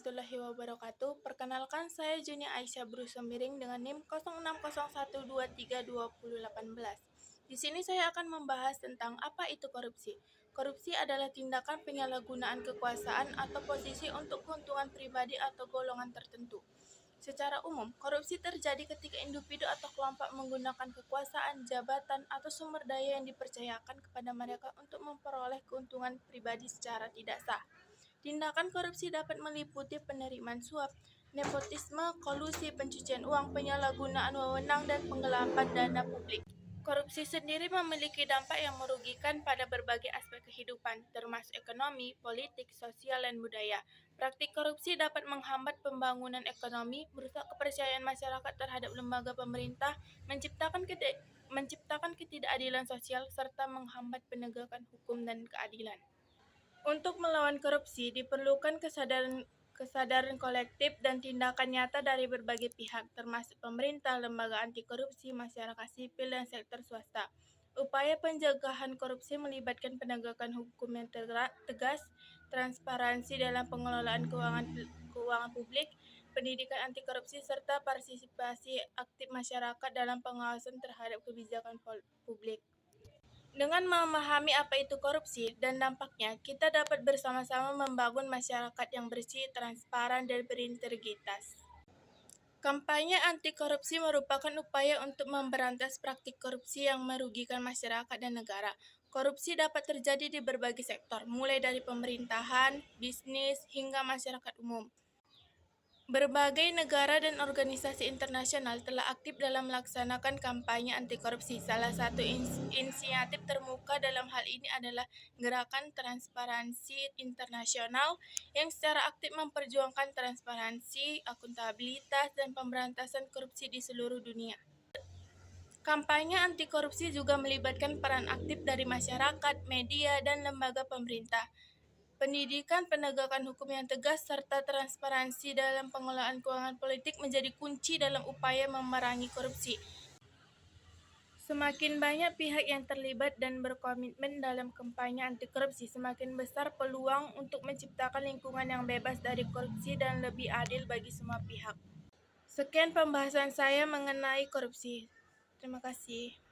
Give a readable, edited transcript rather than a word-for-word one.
warahmatullahi wabarakatuh. Perkenalkan, saya Juni Aisyah Brusemiring dengan NIM 0601232018. Di sini saya akan membahas tentang apa itu korupsi. Korupsi adalah tindakan penyalahgunaan kekuasaan atau posisi untuk keuntungan pribadi atau golongan tertentu. Secara umum, korupsi terjadi ketika individu atau kelompok menggunakan kekuasaan, jabatan, atau sumber daya yang dipercayakan kepada mereka untuk memperoleh keuntungan pribadi secara tidak sah. Tindakan korupsi dapat meliputi penerimaan suap, nepotisme, kolusi, pencucian uang, penyalahgunaan wewenang, dan penggelapan dana publik. Korupsi sendiri memiliki dampak yang merugikan pada berbagai aspek kehidupan, termasuk ekonomi, politik, sosial, dan budaya. Praktik korupsi dapat menghambat pembangunan ekonomi, merusak kepercayaan masyarakat terhadap lembaga pemerintah, menciptakan ketidakadilan sosial, serta menghambat penegakan hukum dan keadilan. Untuk melawan korupsi, diperlukan kesadaran kolektif dan tindakan nyata dari berbagai pihak, termasuk pemerintah, lembaga anti korupsi, masyarakat sipil, dan sektor swasta. Upaya pencegahan korupsi melibatkan penegakan hukum yang tegas, transparansi dalam pengelolaan keuangan publik, pendidikan anti korupsi, serta partisipasi aktif masyarakat dalam pengawasan terhadap kebijakan publik. Dengan memahami apa itu korupsi dan dampaknya, kita dapat bersama-sama membangun masyarakat yang bersih, transparan, dan berintegritas. Kampanye anti korupsi merupakan upaya untuk memberantas praktik korupsi yang merugikan masyarakat dan negara. Korupsi dapat terjadi di berbagai sektor, mulai dari pemerintahan, bisnis, hingga masyarakat umum. Berbagai negara dan organisasi internasional telah aktif dalam melaksanakan kampanye anti korupsi. Salah satu inisiatif termuka dalam hal ini adalah Gerakan Transparansi Internasional yang secara aktif memperjuangkan transparansi, akuntabilitas, dan pemberantasan korupsi di seluruh dunia. Kampanye anti korupsi juga melibatkan peran aktif dari masyarakat, media, dan lembaga pemerintah. Pendidikan, penegakan hukum yang tegas, serta transparansi dalam pengelolaan keuangan politik menjadi kunci dalam upaya memerangi korupsi. Semakin banyak pihak yang terlibat dan berkomitmen dalam kampanye anti korupsi, semakin besar peluang untuk menciptakan lingkungan yang bebas dari korupsi dan lebih adil bagi semua pihak. Sekian pembahasan saya mengenai korupsi. Terima kasih.